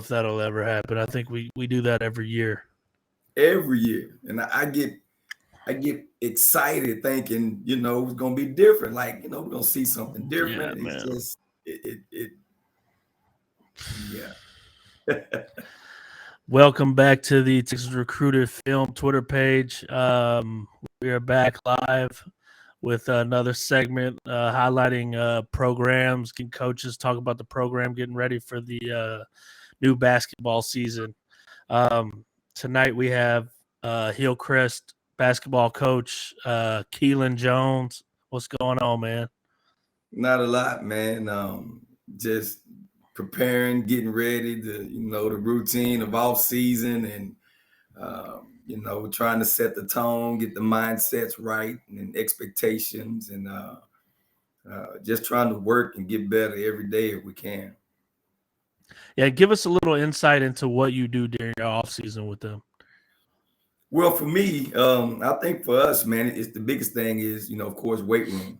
if that'll ever happen. I think we do that every year. Every year. And I get excited thinking, it's gonna be different. Like, we're gonna see something different. Yeah, It's man. just yeah. Welcome back to the Texas Recruited Film Twitter page. We are back live with another segment highlighting programs, getting coaches talk about the program, getting ready for the new basketball season. Tonight we have Hillcrest basketball coach Kelan Jones. What's going on, man? Not a lot, man. Just preparing, getting ready to, the routine of off season and trying to set the tone, get the mindsets right and expectations and just trying to work and get better every day if we can. Yeah, give us a little insight into what you do during your off season with them. Well, for me, I think for us, man, it's the biggest thing is, of course, weight room,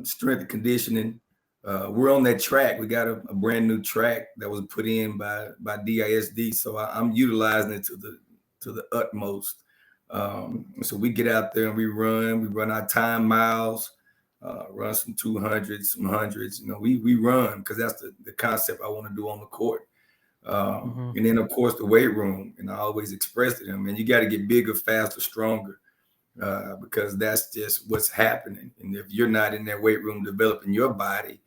strength and conditioning. We're on that track. We got a brand new track that was put in by DISD, so I'm utilizing it to the utmost. So we get out there and we run our time miles, run some 200s, some hundreds. We run because that's the concept I want to do on the court. And then, of course, the weight room. And I always express to them, man, you got to get bigger, faster, stronger, because that's just what's happening. And if you're not in that weight room developing your body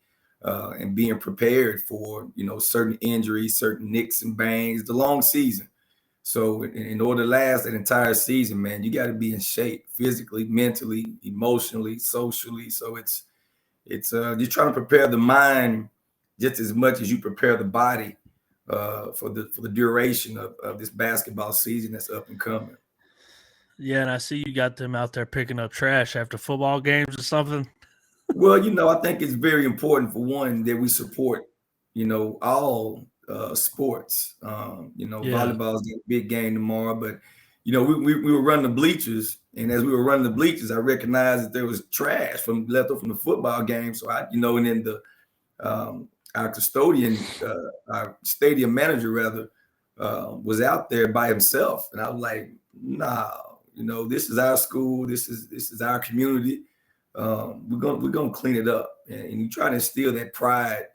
and being prepared for, certain injuries, certain nicks and bangs, the long season. So in order to last that entire season, man, you got to be in shape physically, mentally, emotionally, socially. So it's you're trying to prepare the mind just as much as you prepare the body for the duration of this basketball season that's up and coming. Yeah, and I see you got them out there picking up trash after football games or something. Well, I think it's very important for one that we support, all sports. Volleyball is a big game tomorrow, but we were running the bleachers, and as we were running the bleachers, I recognized that there was trash left over from the football game. So and then the our custodian, our stadium manager rather, was out there by himself, and I was like, "Nah, this is our school. This is our community. We're gonna clean it up." And you try to instill that pride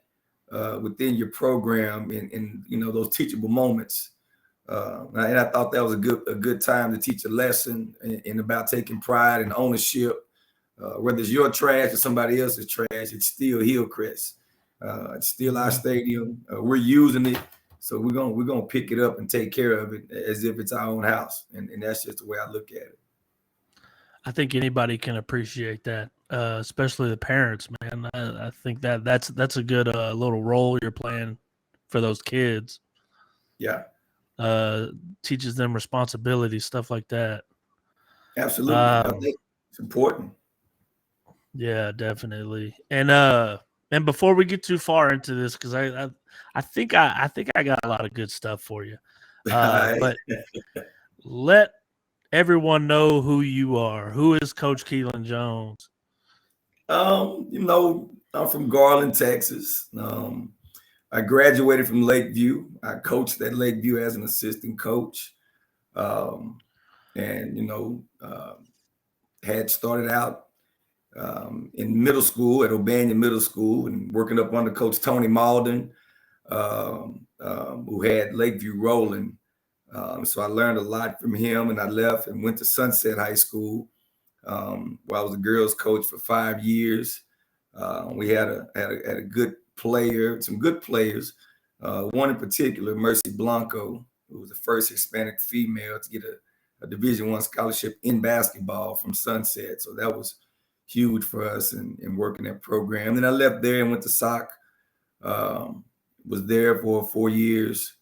within your program and those teachable moments. And I thought that was a good time to teach a lesson and about taking pride and ownership. Whether it's your trash or somebody else's trash, it's still Hillcrest. It's still our stadium. We're using it, so we're gonna pick it up and take care of it as if it's our own house, and that's just the way I look at it. I think anybody can appreciate that, especially the parents, man. I think that's a good little role you're playing for those kids. Yeah, teaches them responsibility, stuff like that. Absolutely, I think it's important. Yeah, definitely. And before we get too far into this, because I think I got a lot of good stuff for you. But let everyone know who you are. Who is Coach Kelan Jones? I'm from Garland, Texas. I graduated from Lakeview. I coached at Lakeview as an assistant coach. And had started out in middle school at O'Banion Middle School and working up under Coach Tony Malden, who had Lakeview rolling. So I learned a lot from him, and I left and went to Sunset High School, where I was a girls coach for 5 years. We had a good player, some good players. One in particular, Mercy Blanco, who was the first Hispanic female to get a Division I scholarship in basketball from Sunset. So that was huge for us in working that program. Then I left there and went to SOC. Was there for 4 years,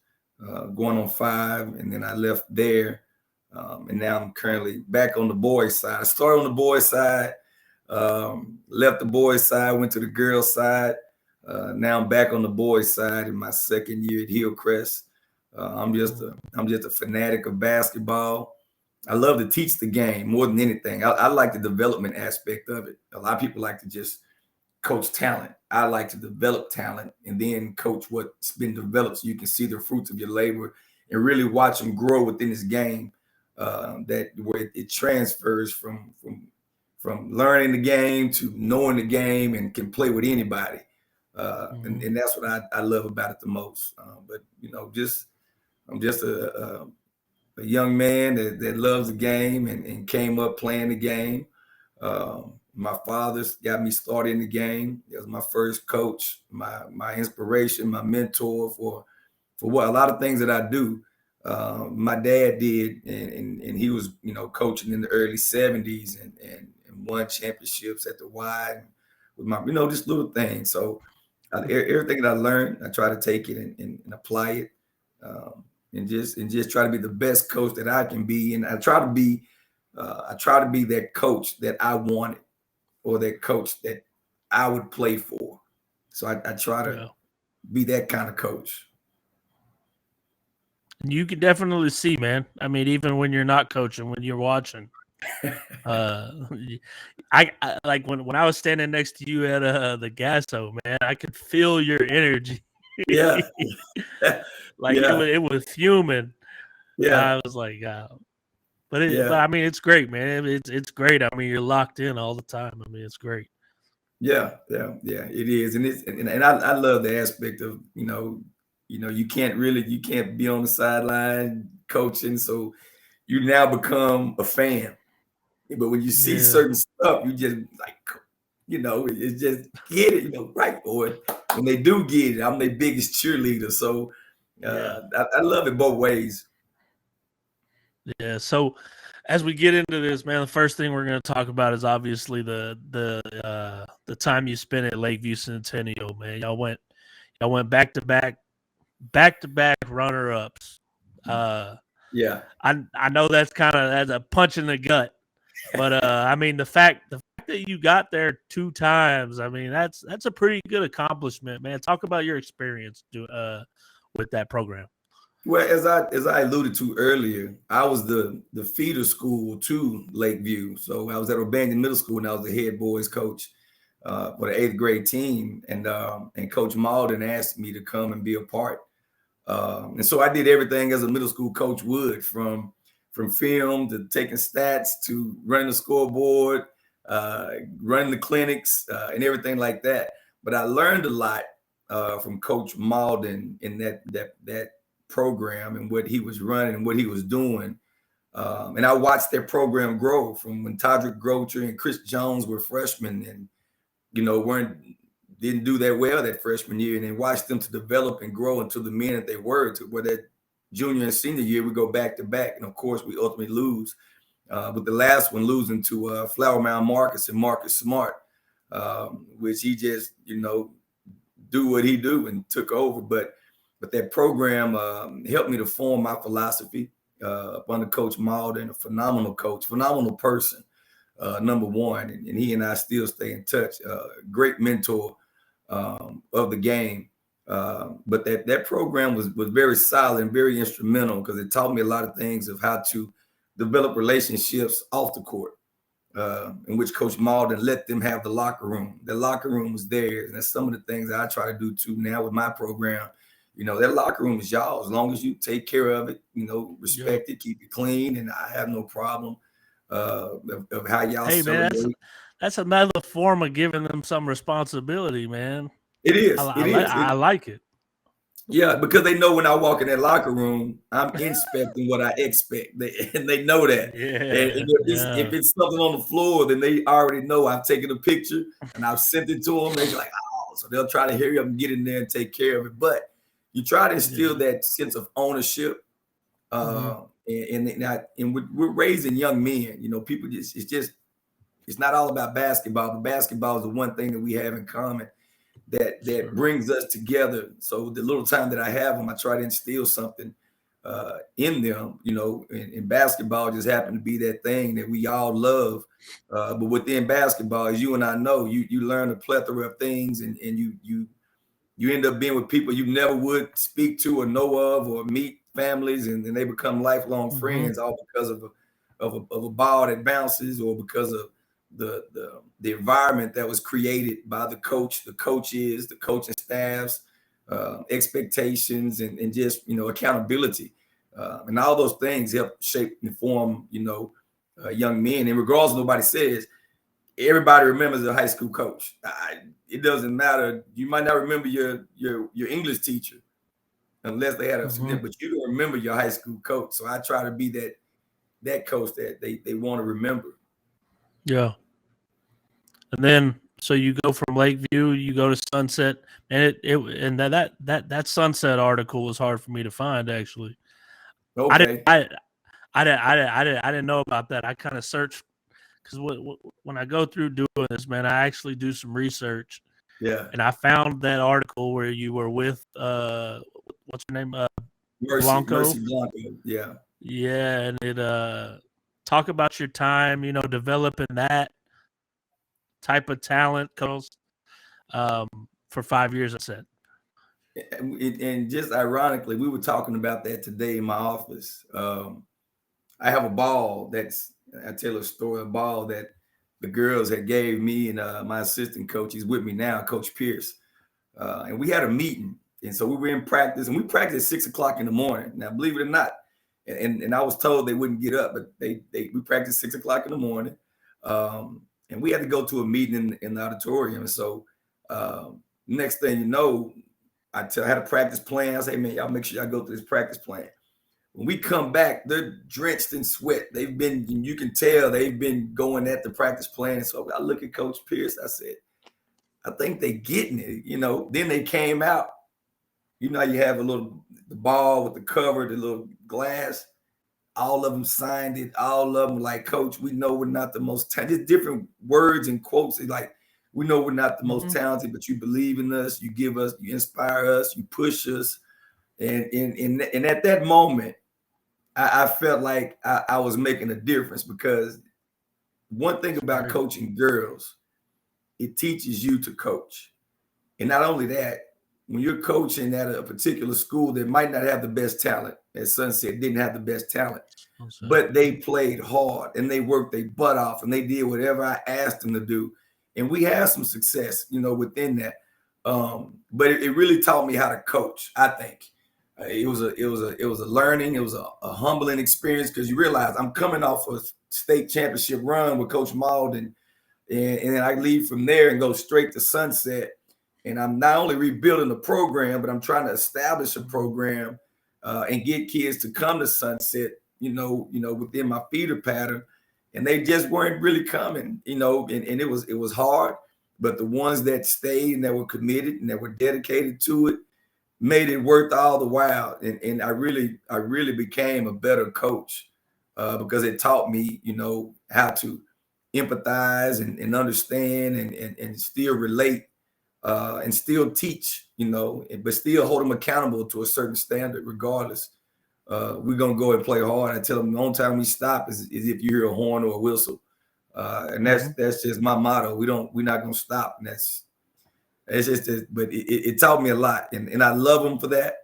going on 5, and then I left there. And now I'm currently back on the boys' side. I started on the boys' side, left the boys' side, went to the girls' side. Now I'm back on the boys' side in my second year at Hillcrest. I'm just a fanatic of basketball. I love to teach the game more than anything. I like the development aspect of it. A lot of people like to just coach talent. I like to develop talent and then coach what's been developed so you can see the fruits of your labor and really watch them grow within this game. That where it transfers from learning the game to knowing the game and can play with anybody. And that's what I love about it the most. But I'm just a young man that loves the game and came up playing the game. My father's got me started in the game. He was my first coach, my inspiration, my mentor for what a lot of things that I do. My dad did, and he was coaching in the early '70s and won championships at the Y with my just little things. So everything that I learned, I try to take it and apply it, and just try to be the best coach that I can be. And I try to be that coach that I wanted, or that coach that I would play for. So I try to be that kind of coach. You can definitely see, man. I mean, even when you're not coaching, when you're watching, I like when I was standing next to you at the Gasso, man. I could feel your energy. Yeah, like yeah, it was fuming. yeah, I was like, but I mean, it's great, man. It's great. I mean, you're locked in all the time. I mean, it's great. yeah. It is, and I love the aspect of you can't be on the sideline coaching, so you now become a fan. But when you see certain stuff, you just like, it's just get it, right? Or when they do get it, I'm their biggest cheerleader. So I love it both ways. Yeah. So as we get into this, man, the first thing we're going to talk about is obviously the time you spent at Lakeview Centennial, man. Y'all went back to back runner ups. Yeah. I know that's a punch in the gut, but I mean the fact that you got there 2 times, I mean that's a pretty good accomplishment, man. Talk about your experience with that program. Well, as I alluded to earlier, I was the feeder school to Lakeview. So I was at Urbana Middle School and I was the head boys coach for the 8th grade team. And Coach Malden asked me to come and be a part. And so I did everything as a middle school coach would, from film to taking stats to running the scoreboard, running the clinics, and everything like that. But I learned a lot from Coach Malden in that program and what he was running and what he was doing. And I watched their program grow from when Todrick Grocher and Chris Jones were freshmen and, didn't do that well that freshman year, and then watched them to develop and grow into the men that they were, to where that junior and senior year we go back to back. And of course we ultimately lose, with the last one losing to Flower Mound Marcus and Marcus Smart, which he just, do what he do and took over. But that program helped me to form my philosophy under Coach Malden, a phenomenal coach, phenomenal person, number one. And he and I still stay in touch. Great mentor of the game. But that program was very solid and very instrumental, because it taught me a lot of things of how to develop relationships off the court, in which Coach Malden let them have the locker room. The locker room was theirs. And that's some of the things that I try to do too now with my program. That locker room is y'all, as long as you take care of it, respect it, keep it clean, and I have no problem of how y'all celebrate. Man, that's another form of giving them some responsibility, man. It is. I like it. Yeah, because they know when I walk in that locker room, I'm inspecting what I expect, and they know that. Yeah, and if it's something on the floor, then they already know I've taken a picture and I've sent it to them. They're like, oh, so they'll try to hurry up and get in there and take care of it. But you try to instill that sense of ownership, and we're raising young men. People it's not all about basketball, but basketball is the one thing that we have in common that brings us together. So the little time that I have them, I try to instill something in them, and basketball just happened to be that thing that we all love. But within basketball, as you and I know, you learn a plethora of things, and you end up being with people you never would speak to or know of, or meet families, and then they become lifelong friends, all because of a ball that bounces, or because of the environment that was created by the coach, the coaches, the coaching staffs, expectations, and just accountability, and all those things help shape and form young men. And regardless of what nobody says, everybody remembers a high school coach. It doesn't matter. You might not remember your English teacher unless they had a significant, but you don't remember your high school coach. So I try to be that coach that they want to remember. Yeah. And then so you go from Lakeview, you go to Sunset, and and that Sunset article was hard for me to find actually. Okay. I didn't know about that. I kind of searched because when I go through doing this, man, I actually do some research. Yeah. And I found that article where you were with what's her name? Mercy Blanco. Yeah. Yeah, and it talk about your time, developing that type of talent, for 5 years. I said. And just ironically, we were talking about that today in my office. I have a ball I tell a story, a ball that the girls had gave me and my assistant coach, he's with me now, Coach Pierce. And we had a meeting. And so we were in practice, and we practiced at 6 o'clock in the morning. Now, believe it or not, and I was told they wouldn't get up, but we practiced 6 o'clock in the morning. And we had to go to a meeting in the auditorium. And so next thing you know, I had a practice plan. I say, man, y'all make sure y'all go through this practice plan. When we come back, they're drenched in sweat. You can tell they've been going at the practice plan. So I look at Coach Pierce. I said, I think they getting it. Then they came out. You have the ball with the cover, the little glass. All of them signed it. All of them like, Coach, we know we're not the most talented. Different words and quotes. Like, we know we're not the most talented, but you believe in us. You give us, you inspire us, you push us. And at that moment, I felt like I was making a difference, because one thing about coaching girls, it teaches you to coach. And not only that, when you're coaching at a particular school that might not have the best talent, as Sunset didn't have the best talent, but they played hard and they worked their butt off and they did whatever I asked them to do. And we had some success, within that. But it really taught me how to coach, I think. It was a learning, it was a humbling experience, because you realize I'm coming off a state championship run with Coach Malden, and then I leave from there and go straight to Sunset, and I'm not only rebuilding the program, but I'm trying to establish a program and get kids to come to Sunset, within my feeder pattern, and they just weren't really coming, and it was hard, but the ones that stayed and that were committed and that were dedicated to it made it worth all the while. And I really became a better coach because it taught me, how to empathize and understand and still relate and still teach, but still hold them accountable to a certain standard regardless. We're going to go and play hard. I tell them the only time we stop is if you hear a horn or a whistle. And that's just my motto. We're not going to stop. And it's just, but it taught me a lot, and I love them for that.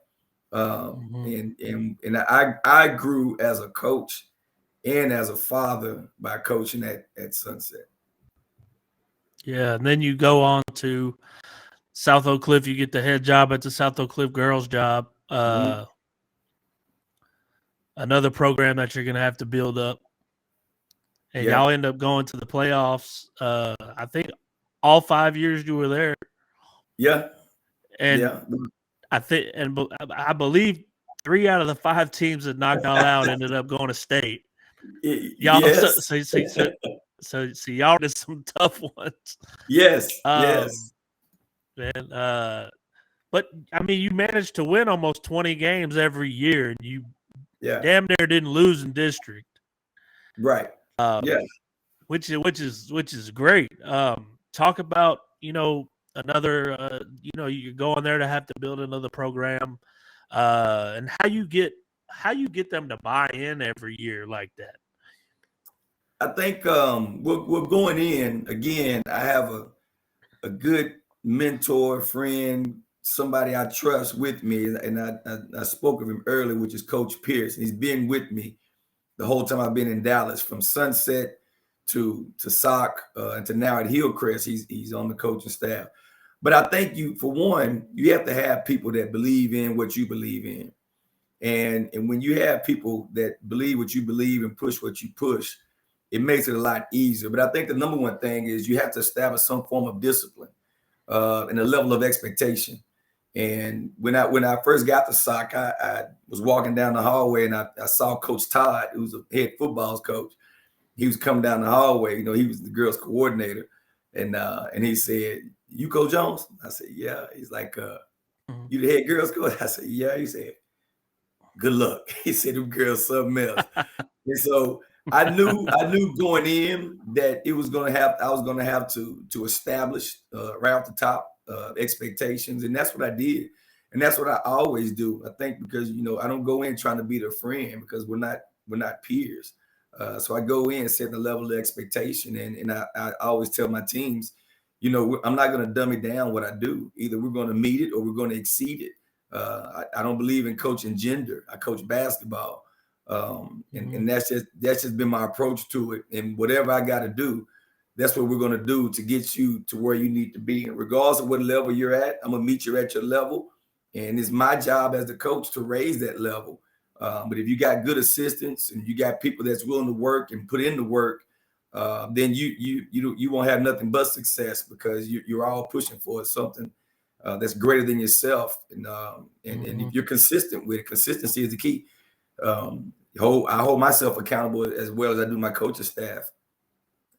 And I grew as a coach and as a father by coaching at Sunset. Yeah, and then you go on to South Oak Cliff. You get the head job at the South Oak Cliff girls job. Another program that you're going to have to build up. And y'all end up going to the playoffs. I think all 5 years you were there. Yeah. And I believe 3 out of the 5 teams that knocked all out ended up going to state. Y'all, yes. so y'all did some tough ones. Yes. Yes. And but I mean, you managed to win almost 20 games every year, and you damn near didn't lose in district. Right. Which is great. Talk about, another, you're going there to have to build another program, and how you get them to buy in every year like that. I think we're going in again. I have a good mentor, friend, somebody I trust with me, and I spoke of him earlier, which is Coach Pierce. He's been with me the whole time I've been in Dallas, from Sunset to SOC and to now at Hillcrest. He's on the coaching staff. But I think for one, you have to have people that believe in what you believe in. And when you have people that believe what you believe and push what you push, it makes it a lot easier. But I think the number one thing is you have to establish some form of discipline and a level of expectation. And when I first got to SOC, I was walking down the hallway and I saw Coach Todd, who was a head football coach. He was coming down the hallway. He was the girls' coordinator. And he said, "You Coach Jones?" I said, "Yeah." He's like, "You the head girls coach?" I said, "Yeah." He said, "Good luck." He said, "Them girls something else." And so I knew going in that I was going to have to establish right off the top expectations, and that's what I did, and that's what I always do. I think because I don't go in trying to be their friend because we're not peers. So I go in setting a level of expectation, and I always tell my teams, I'm not going to dummy down what I do. Either we're going to meet it or we're going to exceed it. I don't believe in coaching gender. I coach basketball. And that's just been my approach to it. And whatever I got to do, that's what we're going to do to get you to where you need to be. And regardless of what level you're at, I'm going to meet you at your level. And it's my job as the coach to raise that level. But if you got good assistants and you got people that's willing to work and put in the work, then you won't have nothing but success because you're all pushing for something that's greater than yourself. And if you're consistent with it, consistency is the key. I hold myself accountable as well as I do my coaching staff,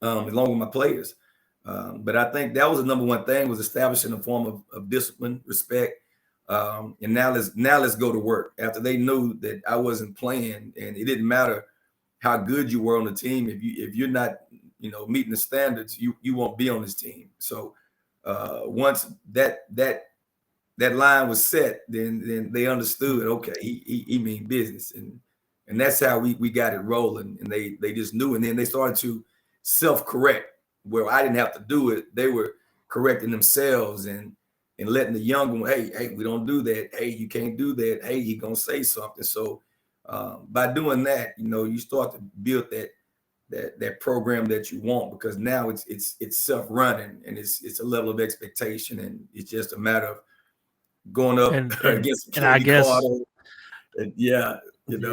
along with my players. But I think that was the number one thing, was establishing a form of discipline, respect. And now let's go to work. After they knew that I wasn't playing, and it didn't matter how good you were on the team, if you're not meeting the standards, you won't be on this team. So once that line was set, then they understood, okay, he mean business, and that's how we got it rolling, and they just knew. And then they started to self-correct where I didn't have to do it. They were correcting themselves and letting the young one, hey, we don't do that. Hey, you can't do that. Hey, he gonna say something. So by doing that, you start to build that program that you want, because now it's self-running, and it's a level of expectation, and it's just a matter of going up against and I guess Carter, and yeah. And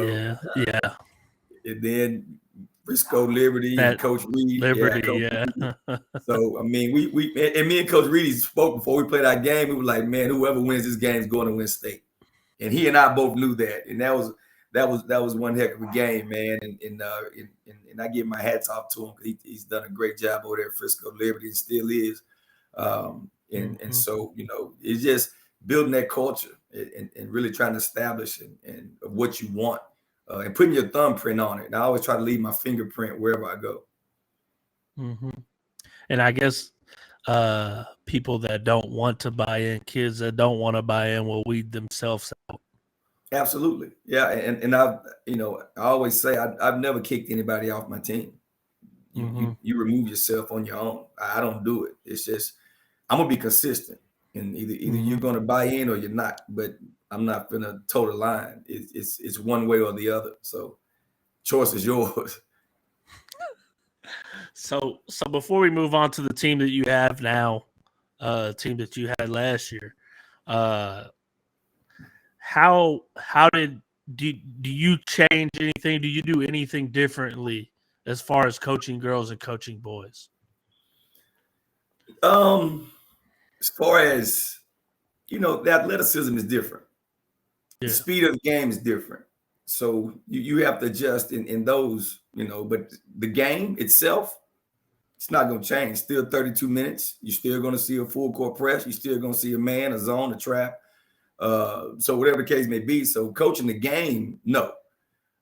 then Frisco Liberty and Coach Reed. Liberty, So I mean, me and Coach Reed spoke before we played our game. We were like, man, whoever wins this game is going to win state. And he and I both knew that, and that was one heck of a game, man. And I give my hats off to him because he's done a great job over there at Frisco Liberty, and still is. And so it's just building that culture and really trying to establish and what you want, and putting your thumbprint on it. And I always try to leave my fingerprint wherever I go. And I guess people that don't want to buy in, kids that don't want to buy in, will weed themselves out. Absolutely. Yeah. And I always say I've never kicked anybody off my team. You remove yourself on your own. I don't do it. It's just, I'm going to be consistent. And either you're going to buy in or you're not, but I'm not going to toe the line. It's one way or the other. So choice is yours. So before we move on to the team that you have now, team that you had last year, how do you change anything? Do you do anything differently as far as coaching girls and coaching boys? As far as, the athleticism is different. The speed of the game is different. So you have to adjust in those, but the game itself, it's not going to change. Still 32 minutes. You're still going to see a full court press. You're still going to see a man, a zone, a trap. So whatever the case may be. So coaching the game, no.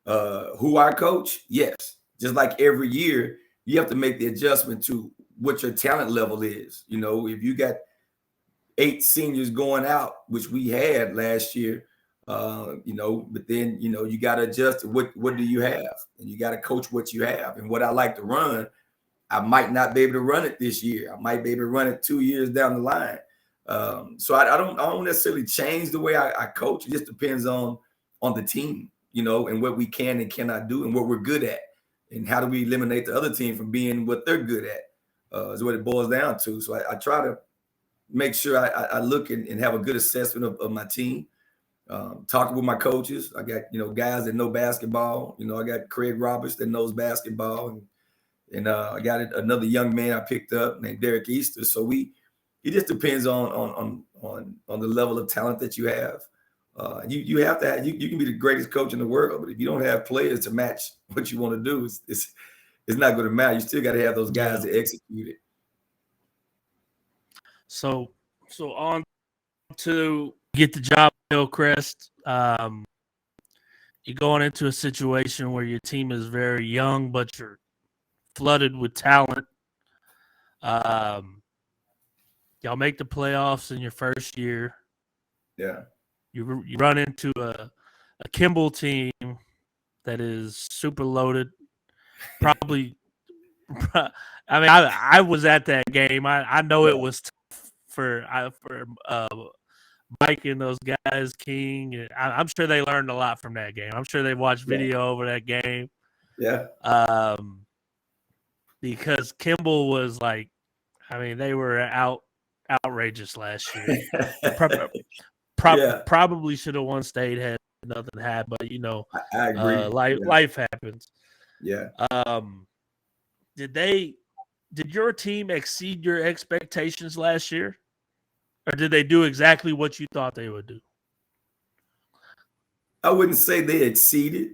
Who I coach, yes. Just like every year, you have to make the adjustment to what your talent level is. If you got 8 seniors going out, which we had last year, but then, you got to adjust to what do you have? And you got to coach what you have. And what I like to run, I might not be able to run it this year. I might be able to run it 2 years down the line. So I don't necessarily change the way I coach. It just depends on the team, and what we can and cannot do and what we're good at. and how do we eliminate the other team from being what they're good at, is what it boils down to. So I try to make sure I look and have a good assessment of my team. Talking with my coaches. I got, guys that know basketball. I got Craig Roberts that knows basketball, and I got another young man I picked up named Derek Easter. So it just depends on the level of talent that you have. You have to have, you can be the greatest coach in the world, but if you don't have players to match what you want to do, it's not going to matter. You still got to have those guys to execute it. So on to get the job at Hillcrest. You're going into a situation where your team is very young, but you're flooded with talent. Y'all make the playoffs in your first year. Yeah. You run into a Kimball team that is super loaded. Probably, I mean, I was at that game. I know it was tough for Mike and those guys, King. I'm sure they learned a lot from that game. I'm sure they watched video over that game. Yeah. Because Kimball was like, I mean, they were outrageous last year. Probably should have won state had nothing happened, but I agree. Life happens. Yeah. Did your team exceed your expectations last year? Or did they do exactly what you thought they would do? I wouldn't say they exceeded.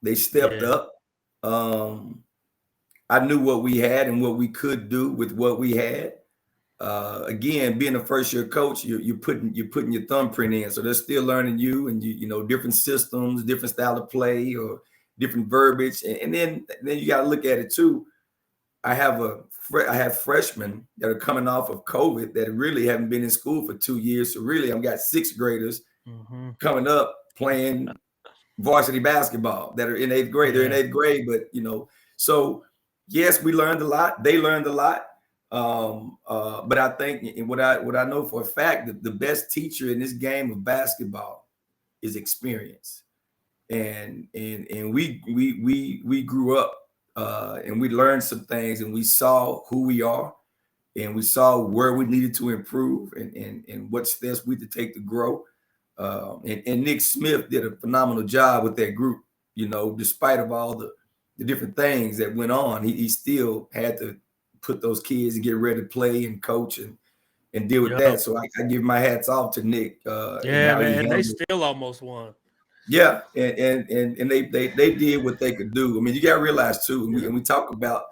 They stepped up. I knew what we had and what we could do with what we had. Again, being a first-year coach, you're putting your thumbprint in, so they're still learning you, and different systems, different style of play, or different verbiage, and then you got to look at it too. I have freshmen that are coming off of COVID that really haven't been in school for 2 years. So really, I've got sixth graders coming up playing varsity basketball that are in eighth grade. They're in eighth grade, but so yes, we learned a lot. They learned a lot. But I think what I know for a fact that the best teacher in this game of basketball is experience, and we grew up. And we learned some things, and we saw who we are, and we saw where we needed to improve, and what steps we had to take to grow. And Nick Smith did a phenomenal job with that group. Despite of all the different things that went on, he still had to put those kids and get ready to play and coach and deal with that. So I give my hats off to Nick. And they still almost won. Yeah, and they did what they could do. I mean, you got to realize too, and we talk about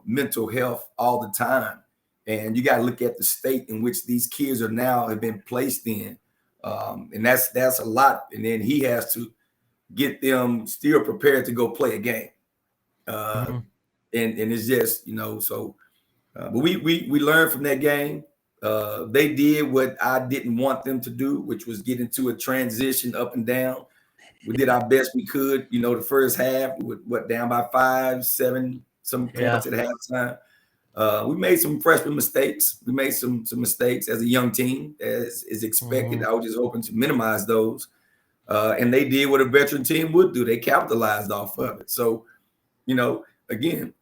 mental health all the time, and you got to look at the state in which these kids are now have been placed in, and that's a lot. And then he has to get them still prepared to go play a game, and it's just so. But we learned from that game. They did what I didn't want them to do, which was get into a transition up and down. We did our best we could. The first half, we were down by 5, 7, some points at halftime. We made some freshman mistakes. We made some mistakes as a young team, as is expected. I was just hoping to minimize those. And they did what a veteran team would do. They capitalized off of it. So, again,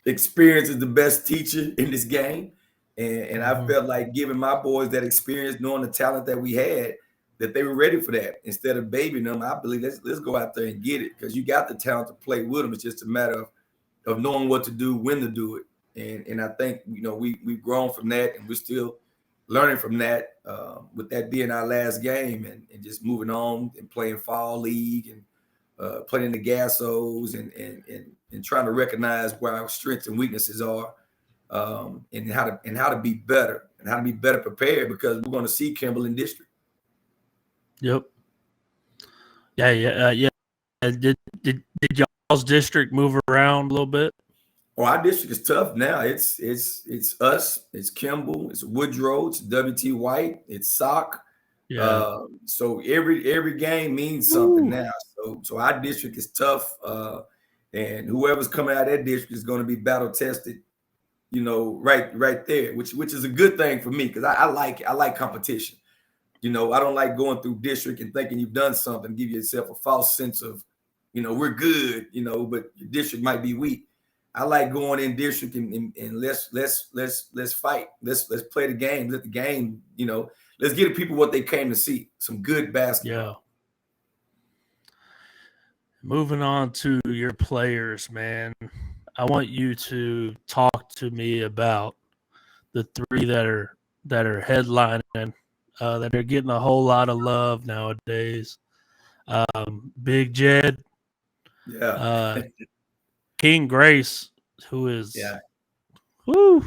experience is the best teacher in this game. And I felt like giving my boys that experience, knowing the talent that we had, that they were ready for that. Instead of babying them, I believe let's go out there and get it, because you got the talent to play with them. It's just a matter of knowing what to do, when to do it. And I think we've grown from that, and we're still learning from that. With that being our last game, and just moving on and playing fall league and playing the Gassos and trying to recognize where our strengths and weaknesses are. And how to be better, and how to be better prepared, because we're going to see Kimball in district. Yep. Yeah. Did y'all's district move around a little bit? Oh, our district is tough now. It's us, it's Kimball, it's Woodrow, it's WT White, it's Sock. Yeah. So every game means something now. So our district is tough, and whoever's coming out of that district is going to be battle tested. Right there, which is a good thing for me, because I like competition. I don't like going through district and thinking you've done something, give yourself a false sense of we're good, but your district might be weak. I like going in district and let's fight. Let's play the game. Let the game, let's give the people what they came to see. Some good basketball. Yeah. Moving on to your players, man. I want you to talk to me about the three that are headlining, that are getting a whole lot of love nowadays. Big Jed, Yeah. King Grace, who is whoo,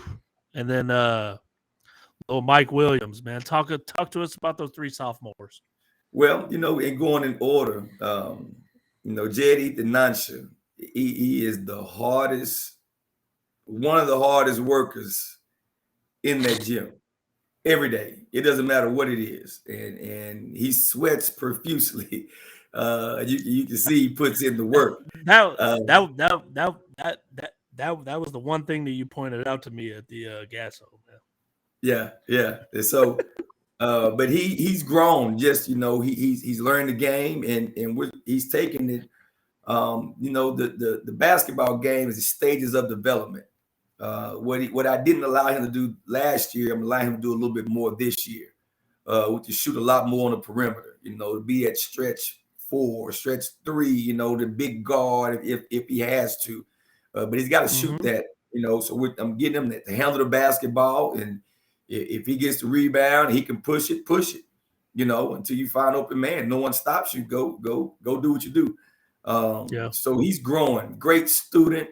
and then little Mike Williams, man. Talk to us about those three sophomores. Well, and going in order, Jed Ethan Nansha, he is one of the hardest workers in that gym every day. It doesn't matter what it is, and he sweats profusely. You can see he puts in the work. That was the one thing that you pointed out to me at the gas hole, man. Yeah. And so, but he's grown. Just he's learned the game, and he's taken it. The basketball game is the stages of development. What I didn't allow him to do last year, I'm allowing him to do a little bit more this year. To shoot a lot more on the perimeter. To be at stretch 4, stretch 3. The big guard if he has to. But he's got to shoot that. So I'm getting him to handle the basketball, and if he gets the rebound, he can push it. Until you find open man. No one stops you. Go do what you do. So he's growing. Great student.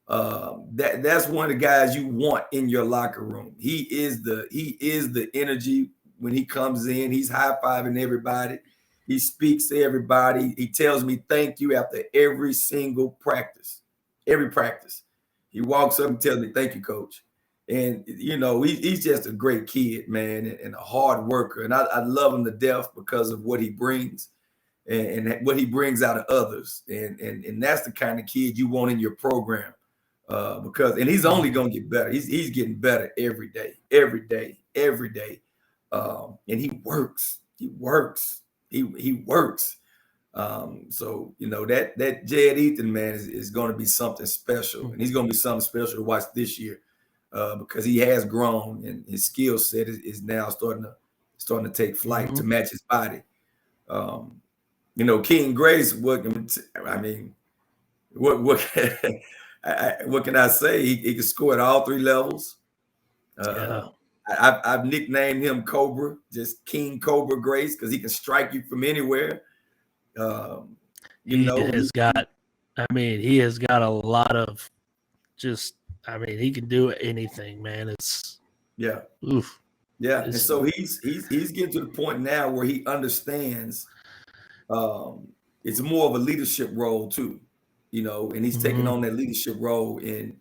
That's one of the guys you want in your locker room. He is the energy when he comes in. He's high-fiving everybody. He speaks to everybody. He tells me thank you after every single practice. Every practice. He walks up and tells me thank you, coach. And he's just a great kid, man, and a hard worker. And I love him to death because of what he brings. And what he brings out of others. And that's the kind of kid you want in your program. Because he's only going to get better. He's getting better every day. And he works. He works. So that Jed Ethan, man, is going to be something special. And he's going to be something special to watch this year, because he has grown and his skill set is now starting to take flight to match his body. King Grace, what can I say? He can score at all 3 levels. I've nicknamed him Cobra, just King Cobra Grace, because he can strike you from anywhere. He has got a lot of he can do anything, man. It's oof. Yeah, and so he's getting to the point now where he understands it's more of a leadership role too, and he's taking on that leadership role, and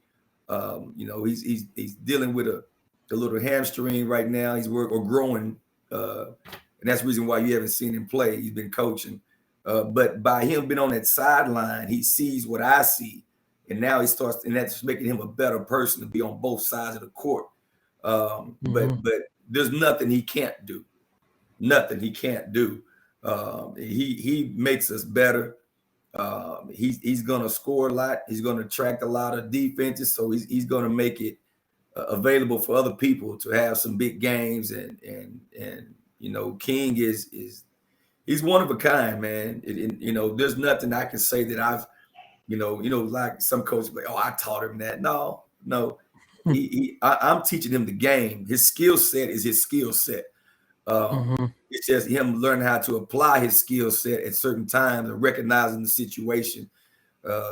he's dealing with a little hamstring right now. He's growing, and that's the reason why you haven't seen him play. He's been coaching, but by him being on that sideline, he sees what I see, and now he starts, and that's making him a better person to be on both sides of the court. But there's nothing he can't do. He makes us better. He's going to score a lot. He's going to attract a lot of defenses. So he's going to make it available for other people to have some big games. And King he's one of a kind, man. There's nothing I can say that I've, like some coaches like, oh, I taught him that. No. I'm teaching him the game. His skill set is his skill set. It's just him learning how to apply his skill set at certain times and recognizing the situation.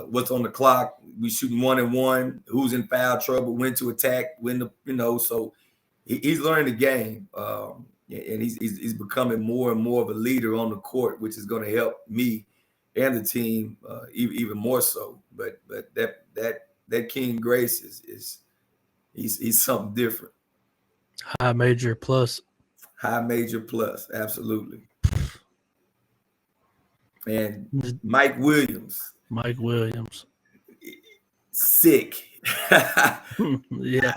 What's on the clock? We shooting 1-on-1. Who's in foul trouble? When to attack? So he's learning the game, and he's becoming more and more of a leader on the court, which is going to help me and the team even more so. But that King Grace is he's something different. High major plus, absolutely. And Mike Williams, sick. Yeah.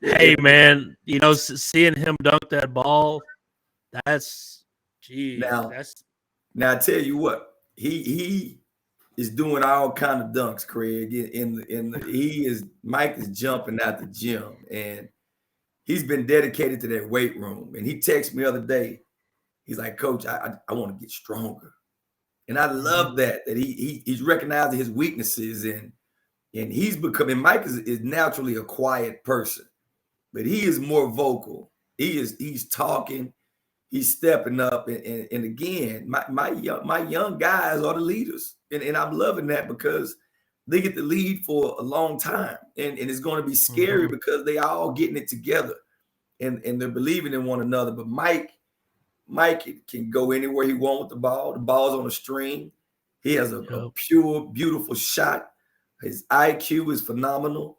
Hey, man, seeing him dunk that ball, now I tell you what, he is doing all kind of dunks, Craig. Mike is jumping out the gym, and he's been dedicated to that weight room. And he texted me the other day. He's like, Coach, I want to get stronger. And I love that he's recognizing his weaknesses, and he's becoming. Mike is naturally a quiet person, but he is more vocal. He's talking, he's stepping up, and again, my young guys are the leaders, and I'm loving that because they get to lead for a long time, and it's going to be scary because they all getting it together, and they're believing in one another. But Mike can go anywhere he wants with the ball. The ball's on a string. He has a pure, beautiful shot. His IQ is phenomenal.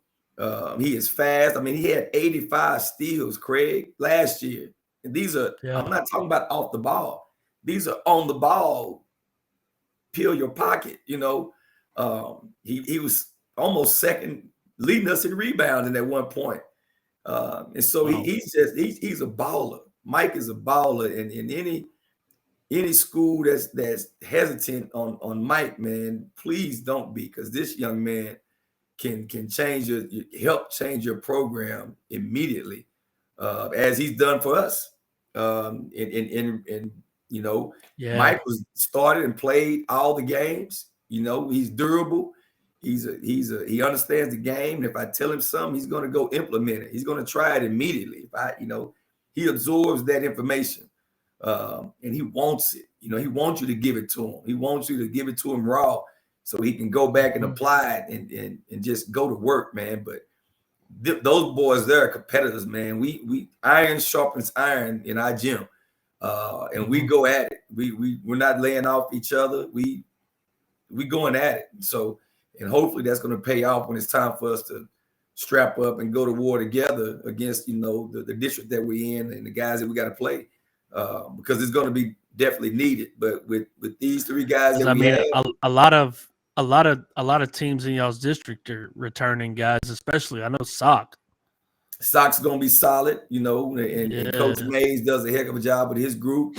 He is fast. I mean, he had 85 steals, Craig, last year. And these are, I'm not talking about off the ball. These are on the ball, peel your pocket, you know. He was almost second, leading us in rebounding at one point. And so he's a baller. Mike is a baller, and in any school that's hesitant on Mike, man, please don't be, because this young man can help change your program immediately, as he's done for us. And you know, Mike was started and played all the games. You know, he's durable. He understands the game. And if I tell him something, he's going to go implement it. He's going to try it immediately. He absorbs that information, and he wants it. You know, he wants you to give it to him. He wants you to give it to him raw, so he can go back and apply it and just go to work, man. But those boys, they're competitors, man. We iron sharpens iron in our gym, and we go at it. We're not laying off each other. We going at it. So, and hopefully that's going to pay off when it's time for us to strap up and go to war together against, you know, the district that we're in and the guys that we got to play, because it's going to be definitely needed. But with these three guys that we have, a lot of teams in y'all's district are returning guys, especially I know Sock's going to be solid, you know, and Coach Mays does a heck of a job with his group,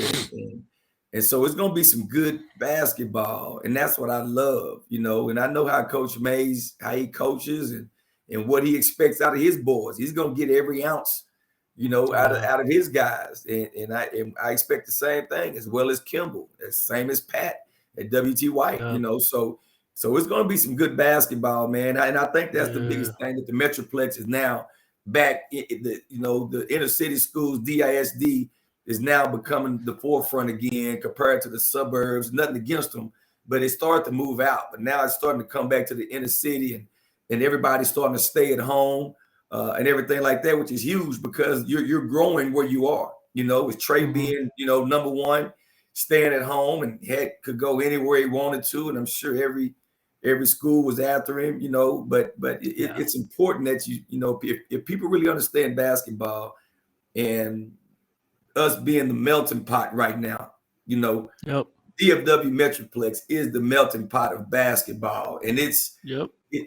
and so it's going to be some good basketball, and that's what I love, you know. And I know how Coach Mays, how he coaches, and what he expects out of his boys. He's going to get every ounce, you know, out of his guys. And I expect the same thing, as well as Kimball, as same as Pat at WT White, you know. So it's going to be some good basketball, man. And I think that's the biggest thing, that the Metroplex is now back. The inner city schools, DISD, is now becoming the forefront again compared to the suburbs. Nothing against them, but it started to move out. But now it's starting to come back to the inner city, and everybody's starting to stay at home, and everything like that, which is huge because you're growing where you are. You know, with Trey being, you know, number one, staying at home, and could go anywhere he wanted to, and I'm sure every school was after him. You know, but it's important that you know, if people really understand basketball, and us being the melting pot right now, you know, DFW Metroplex is the melting pot of basketball, and it's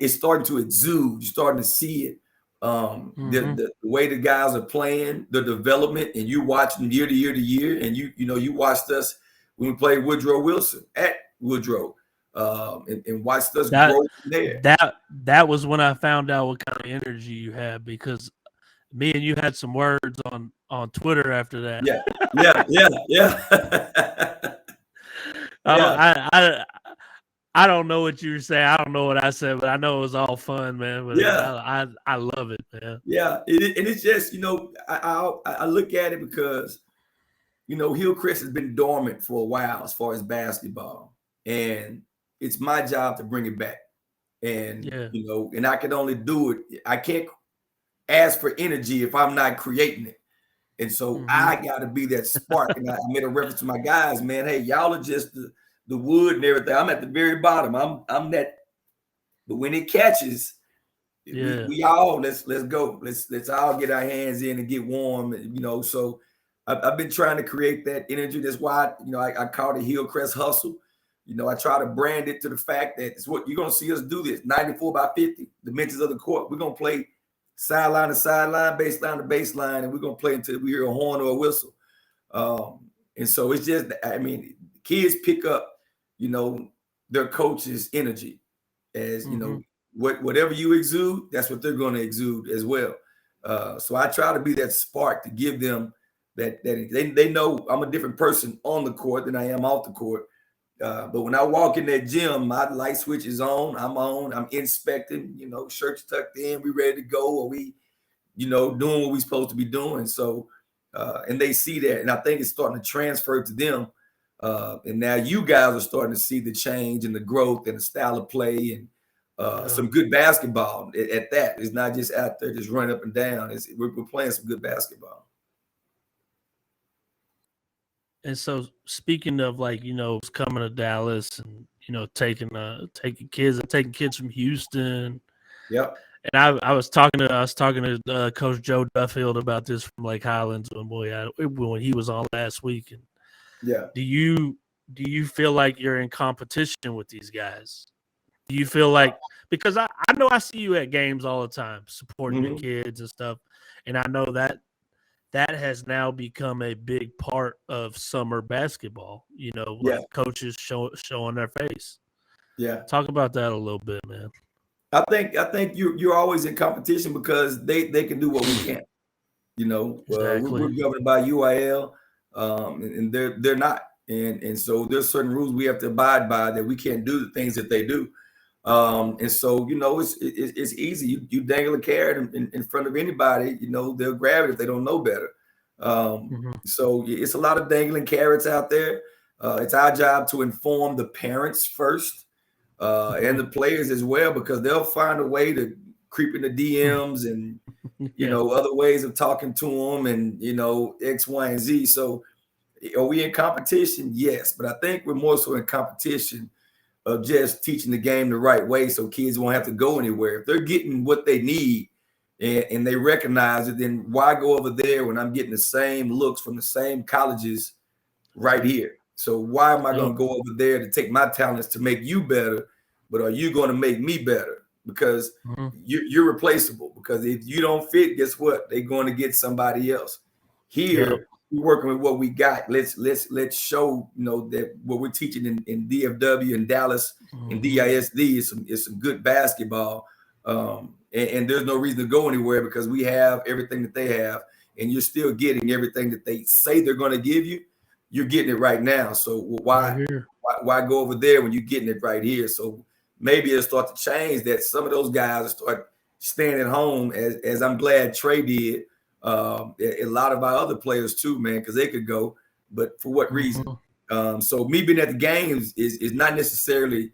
starting to exude. You're starting to see it. The way the guys are playing, the development, and you watch them year to year to year. And you watched us when we played Woodrow Wilson at Woodrow, and watched us grow from there. That was when I found out what kind of energy you had, because me and you had some words on Twitter after that. I don't know what you were saying. I don't know what I said, but I know it was all fun, man. But I love it, man. Yeah, and it's just, you know, I look at it because, you know, Hillcrest has been dormant for a while as far as basketball, and it's my job to bring it back. And you know, and I can only do it. I can't ask for energy if I'm not creating it. And so I got to be that spark. And I made a reference to my guys, man. Hey, y'all are just the wood and everything. I'm at the very bottom. I'm that. But when it catches, we all let's go. Let's all get our hands in and get warm. You know, so I've been trying to create that energy. That's why, you know, I call it Hillcrest Hustle. You know, I try to brand it to the fact that it's what you're going to see us do this 94 by 50 dimensions of the court. We're going to play sideline to sideline, baseline to baseline, and we're going to play until we hear a horn or a whistle. And so it's just, I mean, kids pick up, you know, their coach's energy. As you Mm-hmm. know, whatever you exude, that's what they're going to exude as well. So I try to be that spark to give them that they know I'm a different person on the court than I am off the court. But when I walk in that gym, my light switch is on. I'm inspecting, shirts tucked in, we ready to go, or we, doing what we supposed to be doing. So, and they see that, and I think it's starting to transfer to them. And now you guys are starting to see the change and the growth and the style of play and some good basketball at that. It's not just out there just running up and down. We're playing some good basketball. And so, speaking of coming to Dallas and taking kids from Houston. Yep. And I was talking to Coach Joe Duffield about this from Lake Highlands when he was on last week. And yeah, do you feel like you're in competition with these guys? Do you feel like, because I know I see you at games all the time supporting the kids and stuff, and I know that has now become a big part of summer basketball, like coaches showing their face. Yeah. Talk about that a little bit, man. I think you're always in competition because they can do what we can't. Exactly. We're governed by UIL, and they're not, and so there's certain rules we have to abide by that we can't do the things that they do. And so it's easy. You dangle a carrot in front of anybody, they'll grab it if they don't know better. So it's a lot of dangling carrots out there. It's our job to inform the parents first. And the players as well, because they'll find a way to creep in the DMs and other ways of talking to them and X, Y, and Z. So are we in competition? Yes, but I think we're more so in competition of just teaching the game the right way so kids won't have to go anywhere. If they're getting what they need and they recognize it, then why go over there when I'm getting the same looks from the same colleges right here? So why am I going to go over there to take my talents to make you better? But are you going to make me better? Because you're replaceable. Because if you don't fit, guess what? They're going to get somebody else. Here, we're working with what we got. Let's show that what we're teaching in DFW and Dallas and DISD is some good basketball. And there's no reason to go anywhere because we have everything that they have, and you're still getting everything that they say they're going to give you. You're getting it right now. So why go over there when you're getting it right here? So maybe it'll start to change that some of those guys will start staying at home, as I'm glad Trey did. A lot of our other players too, man, because they could go, but for what reason? So me being at the games is not necessarily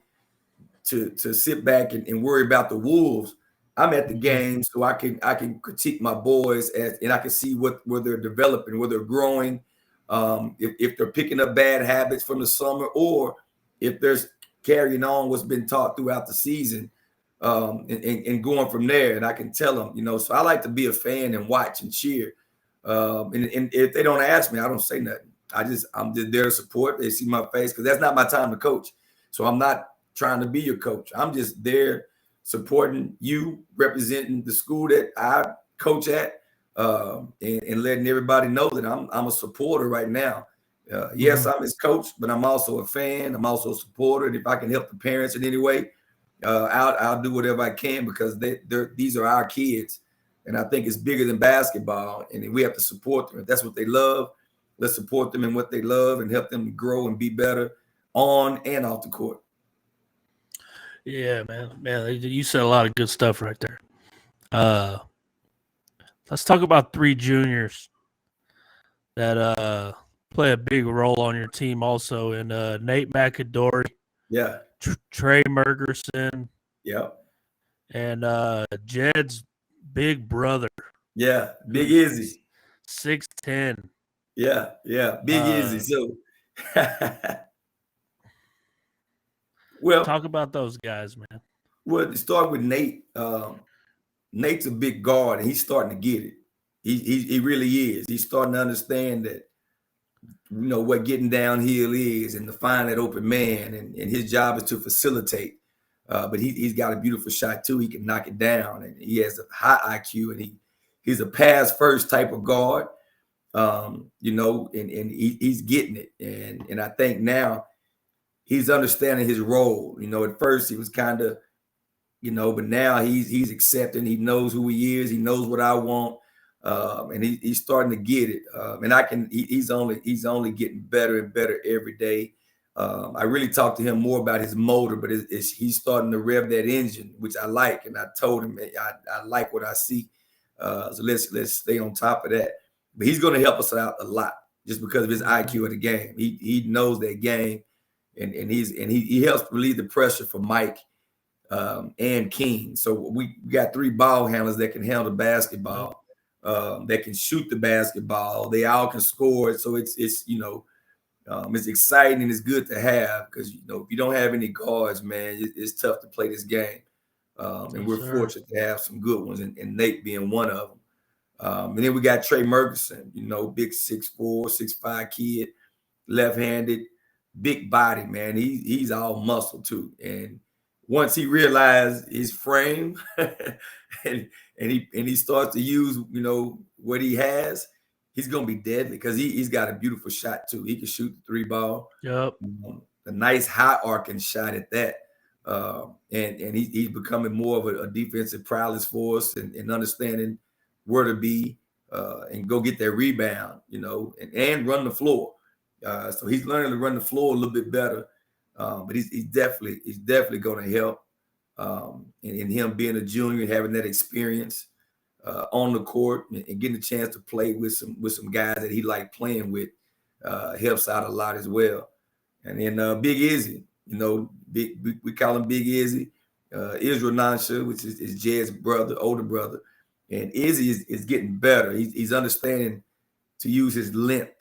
to sit back and worry about the Wolves. I'm at the game so I can critique my boys and I can see where they're developing, where they're growing. If they're picking up bad habits from the summer, or if they're carrying on what's been taught throughout the season, and going from there. And I can tell them, so I like to be a fan and watch and cheer. And if they don't ask me, I don't say nothing. I'm just there to support. They see my face because that's not my time to coach. So I'm not trying to be your coach. I'm just there supporting you, representing the school that I coach at. And letting everybody know that I'm a supporter right now. Yes, I'm his coach, but I'm also a fan. I'm also a supporter. And if I can help the parents in any way, I'll do whatever I can because these are our kids. And I think it's bigger than basketball. And we have to support them. If that's what they love, let's support them in what they love and help them grow and be better on and off the court. Yeah, man, you said a lot of good stuff right there. Let's talk about three juniors that play a big role on your team also. And Nate McAdory, Trey Mergerson, and Jed's big brother. Yeah, Big Izzy. 6'10". Yeah, Big Izzy. So well, talk about those guys, man. Well, to start with Nate, Nate's a big guard, and he's starting to get it. He really is. He's starting to understand that, what getting downhill is and to find that open man, and his job is to facilitate. But he's got a beautiful shot too. He can knock it down, and he has a high IQ, and he's a pass first type of guard. And he's getting it. And I think now he's understanding his role. At first he was kind of, but now he's accepting. He knows who he is. He knows what I want, and he's starting to get it. And he's only getting better and better every day. I really talked to him more about his motor, but he's starting to rev that engine, which I like. And I told him I like what I see. So let's stay on top of that. But he's going to help us out a lot just because of his IQ of the game. He knows that game, and he helps relieve the pressure for Mike and King. So we got 3 ball handlers that can handle the basketball, that can shoot the basketball. They all can score. So it's exciting and it's good to have because if you don't have any guards, man, it's tough to play this game. And we're fortunate to have some good ones, and Nate being one of them. And then we got Trey Murchison, big 6'4", 6'5" kid, left-handed, big body, man. He's all muscle too. And once he realized his frame and he starts to use, what he has, he's gonna be deadly because he's got a beautiful shot too. He can shoot the 3 ball. Yep. A nice high arcing shot at that. And he's becoming more of a defensive prowess for us and understanding where to be and go get that rebound, and run the floor. So he's learning to run the floor a little bit better. But he's definitely going to help. And him being a junior, having that experience on the court and getting a chance to play with some guys that he liked playing with helps out a lot as well. And then Big Izzy, we call him Big Izzy, Israel Nansha, which is Jed's brother, older brother. And Izzy is getting better. He's understanding to use his length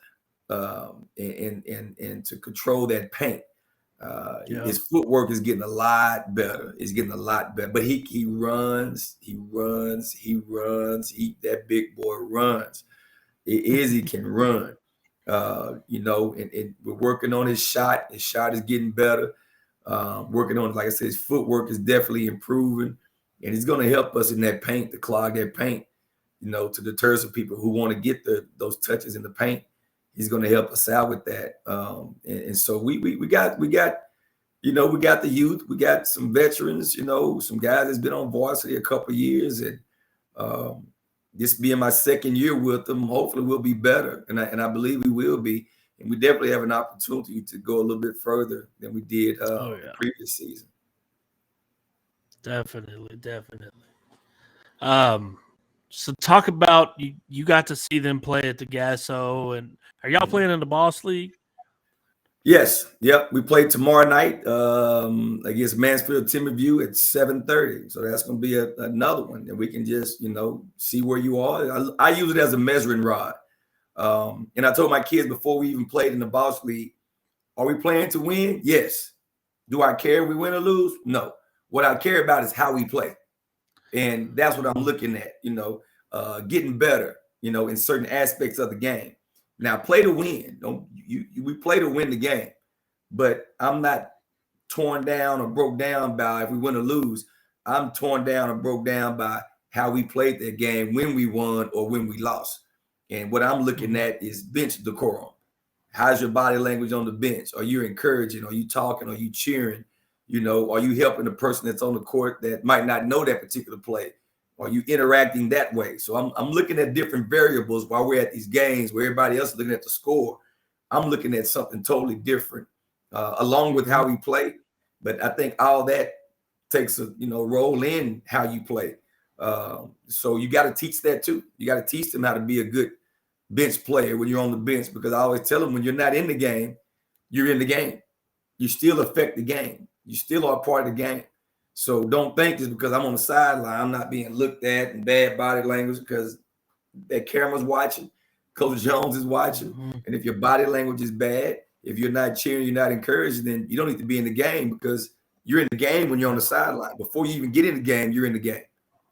and to control that paint. His footwork is getting a lot better. But he runs. That big boy runs. Izzy can run. And we're working on his shot. His shot is getting better. Working on, like I said, his footwork is definitely improving. And he's going to help us in that paint, to clog that paint, to deter some people who want to get those touches in the paint. He's going to help us out with that. And so we got we got the youth, we got some veterans, some guys that's been on varsity a couple of years, and this being my second year with them, hopefully we'll be better, and I believe we will be, and we definitely have an opportunity to go a little bit further than we did the previous season. Definitely. So talk about you got to see them play at the Gasso, and are y'all playing in the Boss League? Yes. Yep. We play tomorrow night against Mansfield Timberview at 7:30. So that's going to be another one that we can just, see where you are. I use it as a measuring rod. And I told my kids before we even played in the Boss League, are we playing to win? Yes. Do I care if we win or lose? No. What I care about is how we play. And that's what I'm looking at, getting better, in certain aspects of the game. Now, play to win. We play to win the game, but I'm not torn down or broke down by if we win or lose. I'm torn down or broke down by how we played that game, when we won or when we lost. And what I'm looking at is bench decorum. How's your body language on the bench? Are you encouraging? Are you talking? Are you cheering? Are you helping the person that's on the court that might not know that particular play? Are you interacting that way? So I'm looking at different variables while we're at these games where everybody else is looking at the score. I'm looking at something totally different along with how we play. But I think all that takes a, role in how you play. So you got to teach that too. You got to teach them how to be a good bench player when you're on the bench, because I always tell them when you're not in the game, you're in the game. You still affect the game. You still are part of the game. So don't think just because I'm on the sideline, I'm not being looked at and bad body language, because that camera's watching, Coach Jones is watching. And if your body language is bad, if you're not cheering, you're not encouraging, then you don't need to be in the game, because you're in the game when you're on the sideline. Before you even get in the game, you're in the game.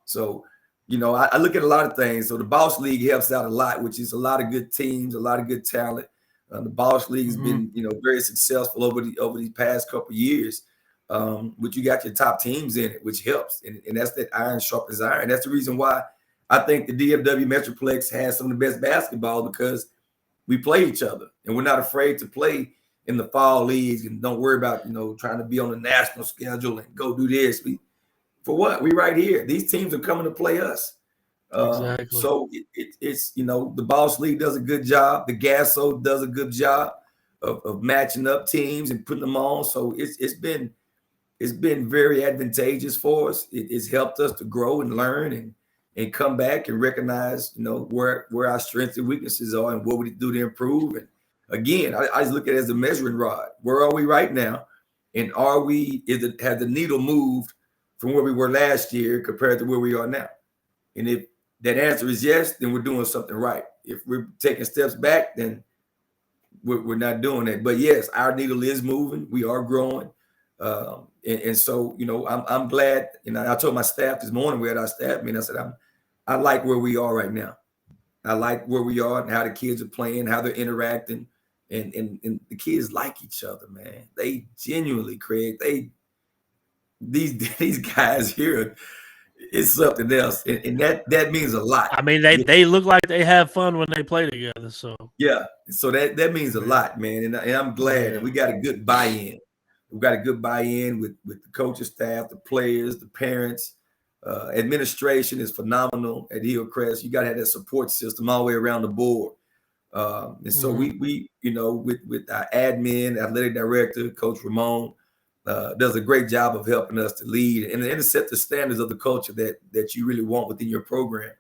So, I look at a lot of things. So the Boss League helps out a lot, which is a lot of good teams, a lot of good talent. The Boss League has been, very successful over these past couple of years. But you got your top teams in it, which helps. And that's that iron sharpens iron. That's the reason why I think the DFW Metroplex has some of the best basketball, because we play each other and we're not afraid to play in the fall leagues and don't worry about, trying to be on the national schedule and go do this. For what? We right here. These teams are coming to play us. Exactly. So it's the Boss League does a good job. The Gasso does a good job of matching up teams and putting them on. So it's been very advantageous for us. It's helped us to grow and learn and come back and recognize where our strengths and weaknesses are and what we do to improve. And again, I just look at it as a measuring rod. Where are we right now? And has the needle moved from where we were last year compared to where we are now? And if that answer is yes, then we're doing something right. If we're taking steps back, then we're not doing that. But yes, our needle is moving. We are growing. And so, I'm glad. I told my staff this morning, we had our staff meeting. I said, I like where we are right now. I like where we are and how the kids are playing, how they're interacting. And the kids like each other, man. They genuinely, Craig, these guys here, it's something else, and that means a lot. I mean, they look like they have fun when they play together. So yeah, so that means a lot, man, and I'm glad. And we got a good buy-in. We got a good buy-in with the coaching staff, the players, the parents. Administration is phenomenal at Hillcrest. You got to have that support system all the way around the board. And so we with our admin, athletic director, Coach Ramon, does a great job of helping us to lead and to set the standards of the culture that you really want within your program.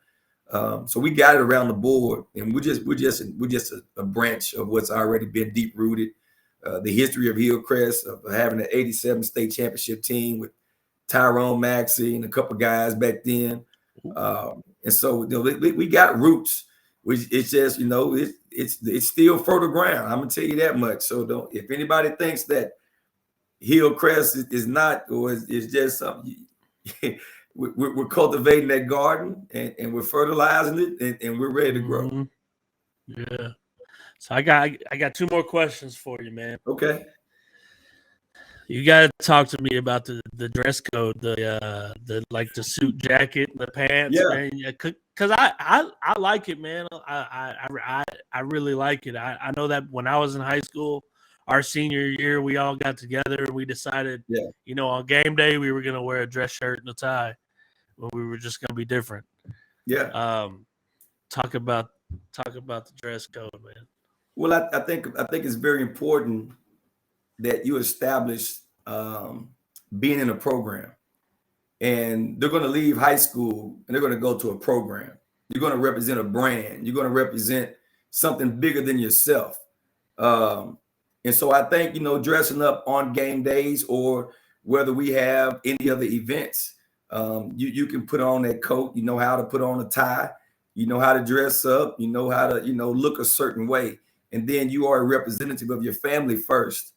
So we got it around the board, and we're just a branch of what's already been deep rooted. The history of Hillcrest, of having an '87 state championship team with Tyrone Maxey and a couple guys back then, and so we got roots. It's just it's still fertile ground. I'm gonna tell you that much. So if anybody thinks that Hillcrest is not, or is just something, we're cultivating that garden and we're fertilizing it and we're ready to grow. Mm-hmm. Yeah. So I got two more questions for you, man. Okay. You got to talk to me about the dress code, the suit jacket, the pants, man. Because I like it, man. I really like it. I know that when I was in high school, our senior year, we all got together and we decided, on game day we were gonna wear a dress shirt and a tie. When we were just gonna be different. Yeah. Talk about the dress code, man. Well, I think it's very important that you establish being in a program, and they're going to leave high school and they're going to go to a program. You're going to represent a brand. You're going to represent something bigger than yourself. And so I think, dressing up on game days or whether we have any other events, you can put on that coat. You know how to put on a tie. You know how to dress up. You know how to, look a certain way. And then you are a representative of your family first.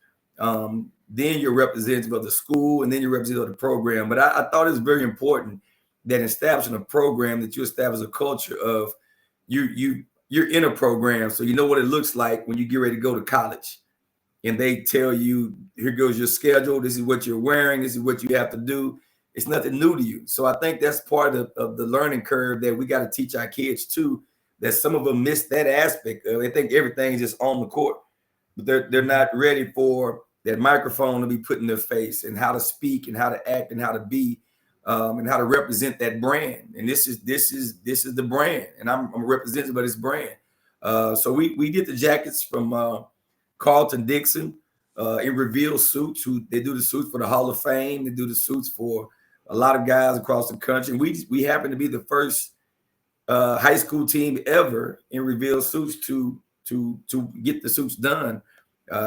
Then you're representative of the school, and then you're representative of the program. But I thought it was very important that in establishing a program that you establish a culture of you're in a program, so you know what it looks like when you get ready to go to college. And they tell you, here goes your schedule. This is what you're wearing. This is what you have to do. It's nothing new to you. So I think that's part of the learning curve that we got to teach our kids too, that some of them miss that aspect of. They think everything's just on the court, but they're not ready for that microphone to be put in their face and how to speak and how to act and how to be and how to represent that brand. And this is the brand, and I'm a representative of this brand. So we did the jackets from Carlton Dixon in Reveal Suits, who they do the suits for the Hall of Fame. They do the suits for a lot of guys across the country. And we happen to be the first high school team ever in Reveal Suits to get the suits done.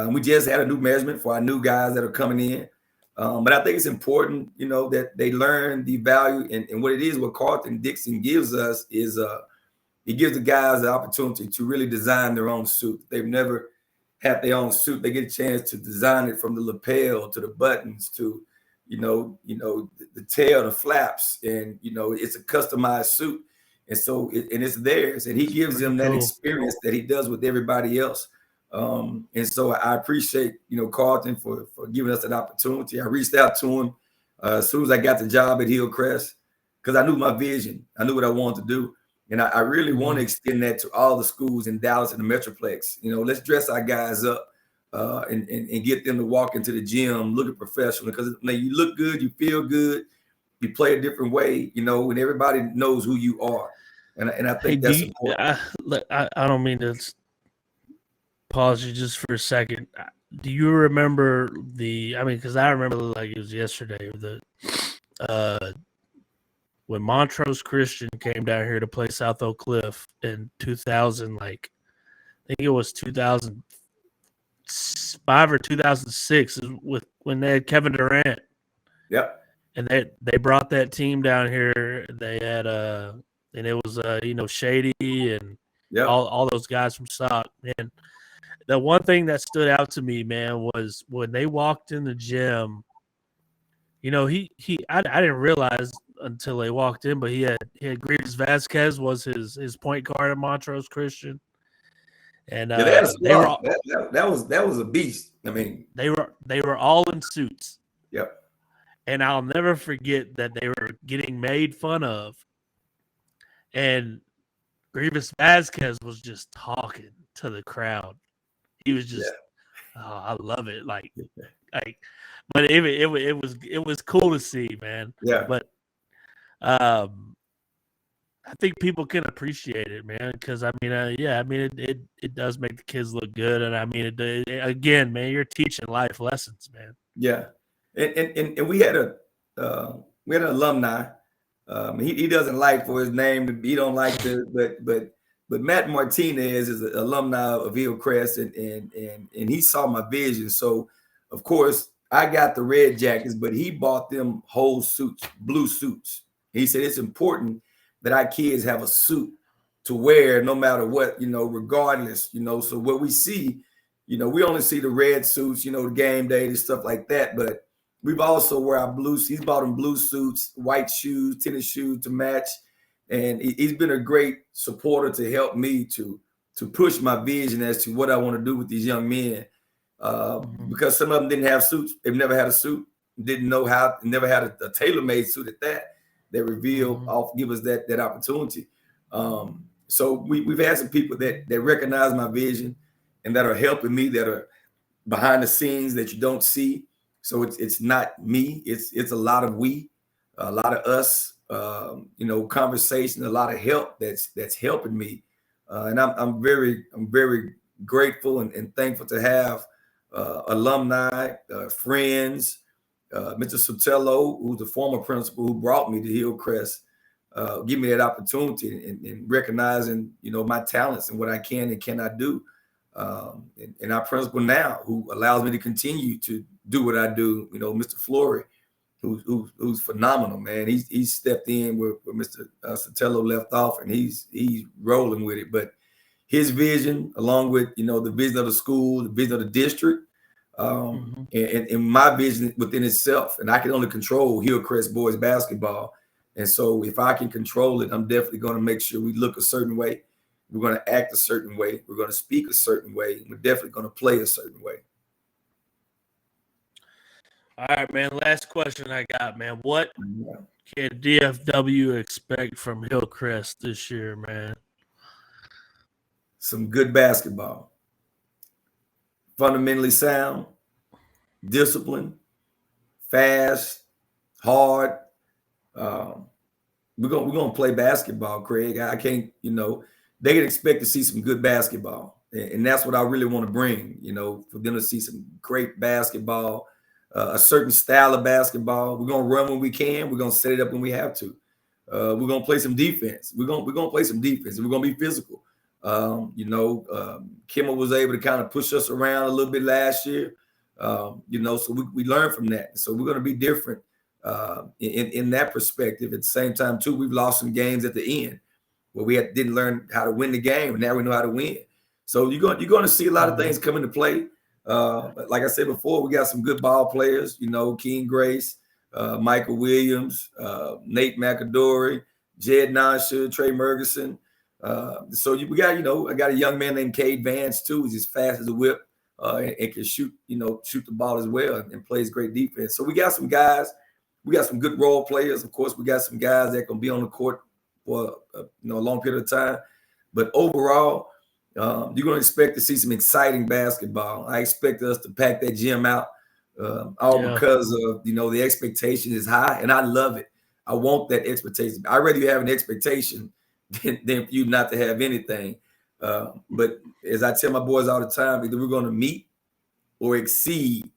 We just had a new measurement for our new guys that are coming in. But I think it's important, that they learn the value and what it is. What Carlton Dixon gives us is it gives the guys the opportunity to really design their own suit. They've never had their own suit. They get a chance to design it from the lapel to the buttons to, the tail, the flaps, and it's a customized suit. And so it's theirs, and he gives them that experience that he does with everybody else. And so I appreciate, Carlton for giving us that opportunity. I reached out to him as soon as I got the job at Hillcrest because I knew my vision. I knew what I wanted to do. And I really want to extend that to all the schools in Dallas and the Metroplex. Let's dress our guys up. and get them to walk into the gym looking professional. Because you look good, you feel good, you play a different way, and everybody knows who you are. And I think that's important. I don't mean to pause you just for a second. Do you remember because I remember like it was yesterday, when Montrose Christian came down here to play South Oak Cliff in 2000, like I think it was 2005 or 2006, when they had Kevin Durant. Yep. And they brought that team down here. They had and it was Shady and Yep. all those guys from Stock. And the one thing that stood out to me, man, was when they walked in the gym. I didn't realize until they walked in, but he had Grievous Vasquez was his point guard at Montrose Christian. And that was a beast. I mean, they were all in suits. Yep. And I'll never forget that they were getting made fun of. And Grievous Vasquez was just talking to the crowd. He was just, I love it. But it was cool to see, man. Yeah. But I think people can appreciate it, man. Because it does make the kids look good, and again, man, you're teaching life lessons, man. Yeah. And we had an alumni. He doesn't like for his name. He don't like but Matt Martinez is an alumni of Hillcrest, and he saw my vision. So of course I got the red jackets, but he bought them whole suits, blue suits. He said it's important that our kids have a suit to wear no matter what, regardless, So what we see, we only see the red suits, the game day and stuff like that, but we've also wear our blue. He's bought them blue suits, white shoes, tennis shoes to match, and he's been a great supporter to help me to push my vision as to what I want to do with these young men. Because some of them didn't have suits, they've never had a suit, didn't know how, never had a tailor-made suit at that. That reveal, give us that opportunity. So we've had some people that recognize my vision and that are helping me, that are behind the scenes that you don't see. So it's not me. It's a lot of a lot of us. Conversation, a lot of help that's helping me, and I'm very grateful and thankful to have alumni, friends. Mr. Sotelo, who's the former principal who brought me to Hillcrest, give me that opportunity and recognizing my talents and what I can and cannot do. And our principal now, who allows me to continue to do what I do, Mr. Flory, who's phenomenal, man. He's stepped in where Mr. Sotelo left off, and he's rolling with it. But his vision, along with the vision of the school, the vision of the district, and my vision within itself, and I can only control Hillcrest boys basketball. And so if I can control it, I'm definitely going to make sure we look a certain way. We're going to act a certain way. We're going to speak a certain way. We're definitely going to play a certain way. All right, man. Last question I got, man. What can DFW expect from Hillcrest this year, man? Some good basketball. Fundamentally sound, discipline, fast, hard. We're gonna play basketball, Craig. I can't, they can expect to see some good basketball, and that's what I really want to bring. For them to see some great basketball, a certain style of basketball. We're gonna run when we can. We're gonna set it up when we have to. We're gonna play some defense. We're gonna play some defense, and we're gonna be physical. Kimmel was able to kind of push us around a little bit last year, so we learned from that. So we're going to be different in that perspective. At the same time, too, we've lost some games at the end where we didn't learn how to win the game, and now we know how to win. So you're going to see a lot of things come into play. But like I said before, we got some good ball players. King Grace, Michael Williams, Nate McAdory, Jed Nonsha, Trey Mergerson. So we got, I got a young man named Cade Vance too. He's as fast as a whip and can shoot the ball as well and plays great defense. So we got some guys. We got some good role players. Of course, we got some guys that can be on the court for a long period of time. But overall, You're going to expect to see some exciting basketball. I expect us to pack that gym out, all because of, the expectation is high, and I love it. I want that expectation. I'd rather you have an expectation than for you not to have anything. But as I tell my boys all the time, either we're going to meet or exceed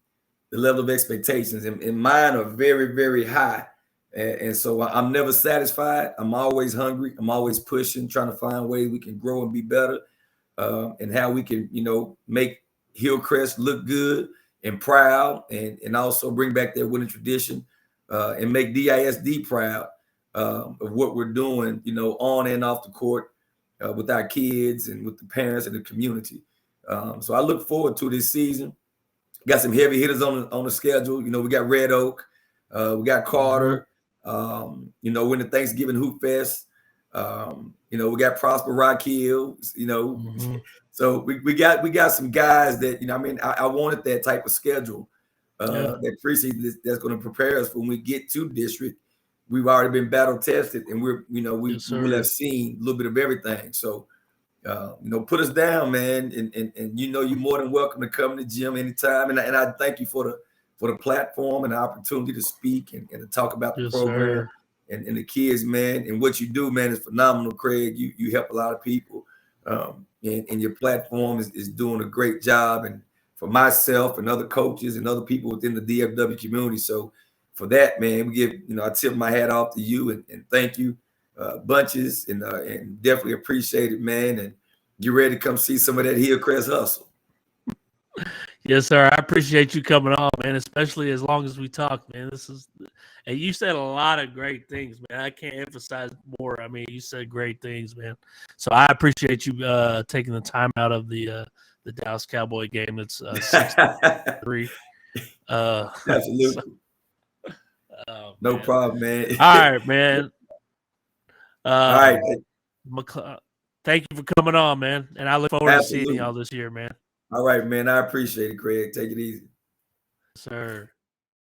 the level of expectations, and mine are very, very high. And so I'm never satisfied. I'm always hungry. I'm always pushing, trying to find ways we can grow and be better, and how we can, make Hillcrest look good and proud, and also bring back that winning tradition, and make DISD proud of what we're doing, on and off the court, with our kids and with the parents and the community. So I look forward to this season. Got some heavy hitters on the schedule. We got Red Oak, we got Carter. We're in the Thanksgiving Hoop Fest. We got Prosper Rock Hill. So we got some guys that I wanted that type of schedule, that preseason that's going to prepare us for when we get to district. We've already been battle tested, and we will have seen a little bit of everything. So. Put us down, man, and you're more than welcome to come to the gym anytime. And I thank you for the platform and the opportunity to speak and to talk about the program and the kids, man. And what you do, man, is phenomenal, Craig. You help a lot of people, and your platform is doing a great job. And for myself and other coaches and other people within the DFW community. So for that, man, I tip my hat off to you and thank you. Bunches and definitely appreciate it, man. And you ready to come see some of that Hillcrest hustle? Yes, sir. I appreciate you coming on, man, especially as long as we talk, man. And you said a lot of great things, man. I can't emphasize more. I mean, you said great things, man. So I appreciate you taking the time out of the Dallas Cowboy game. It's 6-3. Absolutely. No problem, man. All right, man. All right. Thank you for coming on, man. And I look forward to seeing y'all this year, man. All right, man. I appreciate it, Craig. Take it easy. Sir.